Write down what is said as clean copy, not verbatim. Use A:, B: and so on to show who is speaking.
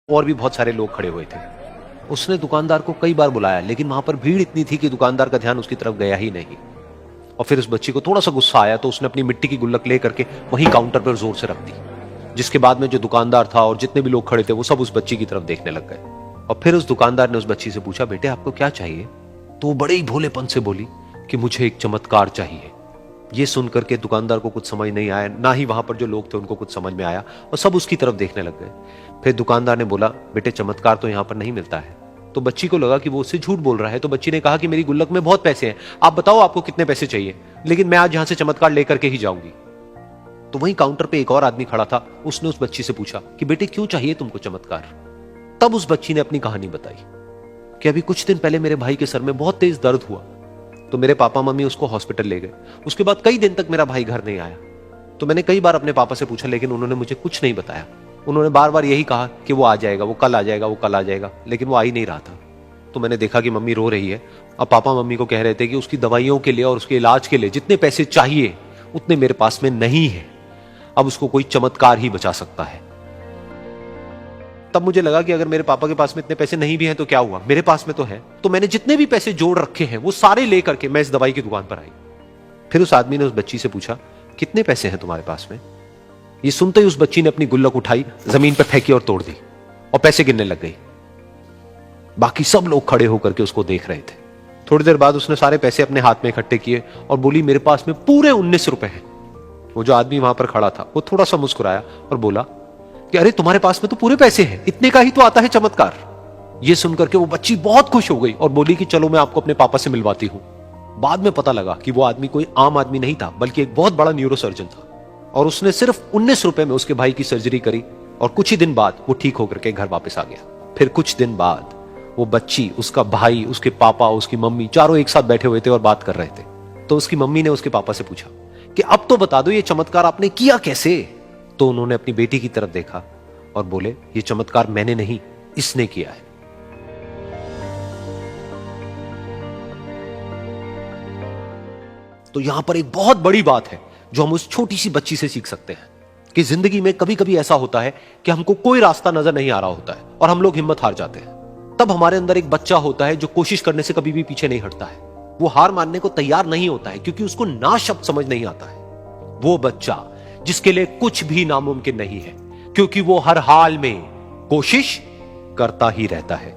A: और भी बहुत सारे लोग खड़े हुए थे। उसने दुकानदार को कई बार बुलाया, लेकिन वहां पर भीड़ इतनी थी कि दुकानदार का ध्यान उसकी तरफ गया ही नहीं। और फिर उस बच्ची को थोड़ा सा गुस्सा आया तो उसने अपनी मिट्टी की गुल्लक लेकर के वहीं काउंटर पर जोर से रख दी, जिसके बाद में जो दुकानदार था और जितने भी लोग खड़े थे वो सब उस बच्ची की तरफ देखने लग गए। और फिर उस दुकानदार ने उस बच्ची से पूछा, बेटे आपको क्या चाहिए? तो वो बड़े ही भोलेपन से बोली कि मुझे एक चमत्कार चाहिए। ये सुनकर के दुकानदार को कुछ समझ नहीं आया, ना ही वहां पर जो लोग थे उनको कुछ समझ में आया, और सब उसकी तरफ देखने लग गए। फिर दुकानदार ने बोला, बेटे चमत्कार तो यहां पर नहीं मिलता है। तो बच्ची को लगा कि वो उससे झूठ बोल रहा है, तो बच्ची ने कहा कि मेरी गुल्लक में बहुत पैसे हैं, आप बताओ आपको कितने पैसे चाहिए, लेकिन मैं आज यहां से चमत्कार लेकर के ही जाऊंगी। तो वहीं काउंटर पे एक और आदमी खड़ा था, उसने उस बच्ची से पूछा कि बेटे क्यों चाहिए तुमको चमत्कार? तब उस बच्ची ने अपनी कहानी बताई कि अभी कुछ दिन पहले मेरे भाई के सर में बहुत तेज दर्द हुआ, तो मेरे पापा मम्मी उसको हॉस्पिटल ले गए। उसके बाद कई दिन तक मेरा भाई घर नहीं आया। तो मैंने कई बार अपने पापा से पूछा, लेकिन उन्होंने मुझे कुछ नहीं बताया। उन्होंने बार बार यही कहा कि वो आ जाएगा, वो कल आ जाएगा, वो कल आ जाएगा, लेकिन वो आ ही नहीं रहा था। तो मैंने देखा कि मम्मी रो रही है। अब पापा मम्मी को कह रहे थे कि उसकी दवाइयों के लिए और उसके इलाज के लिए जितने पैसे चाहिए उतने मेरे पास में नहीं है, अब उसको कोई चमत्कार ही बचा सकता है। तब मुझे लगा कि अगर मेरे पापा के पास में इतने पैसे नहीं भी हैं तो क्या हुआ, मेरे पास में तो है। तो मैंने जितने भी पैसे जोड़ रखे हैं वो सारे लेकर के मैं इस दवाई की दुकान पर आई। फिर उस आदमी ने उस बच्ची से पूछा, कितने पैसे हैं तुम्हारे पास में? ये सुनते ही उस बच्ची ने अपनी गुल्लक उठाई, जमीन पर फेंकी और तोड़ दी और पैसे गिनने लग गई। बाकी सब लोग खड़े होकर के उसको देख रहे थे। थोड़ी देर बाद उसने सारे पैसे अपने हाथ में इकट्ठे किए और बोली, मेरे पास में पूरे 19 रुपए हैं। वो जो आदमी वहां पर खड़ा था वो थोड़ा सा मुस्कुराया और बोला कि अरे तुम्हारे पास में तो पूरे पैसे हैं, इतने का ही तो आता है चमत्कार। ये सुनकर के वो बच्ची बहुत खुश हो गई और बोली कि चलो मैं आपको अपने पापा से मिलवाती हूं। बाद में पता लगा कि वो आदमी कोई आम आदमी नहीं था, बल्कि एक बहुत बड़ा न्यूरोसर्जन था, और उसने सिर्फ 19 रुपए में उसके भाई की सर्जरी करी और कुछ ही दिन बाद वो ठीक होकर के घर वापस आ गया। फिर कुछ दिन बाद वो बच्ची, उसका भाई, उसके पापा, उसकी मम्मी चारों एक साथ बैठे हुए थे और बात कर रहे थे। तो उसकी मम्मी ने उसके पापा से पूछा कि अब तो बता दो ये चमत्कार आपने किया कैसे? तो उन्होंने अपनी बेटी की तरफ देखा और बोले, ये चमत्कार मैंने नहीं, इसने किया है। तो यहां पर एक बहुत बड़ी बात है जो हम उस छोटी सी बच्ची से सीख सकते हैं कि जिंदगी में कभी कभी ऐसा होता है कि हमको कोई रास्ता नजर नहीं आ रहा होता है और हम लोग हिम्मत हार जाते हैं। तब हमारे अंदर एक बच्चा होता है जो कोशिश करने से कभी भी पीछे नहीं हटता है। वो हार मानने को तैयार नहीं होता है क्योंकि उसको ना शब्द समझ नहीं आता है। वो बच्चा जिसके लिए कुछ भी नामुमकिन नहीं है, क्योंकि वो हर हाल में कोशिश करता ही रहता है।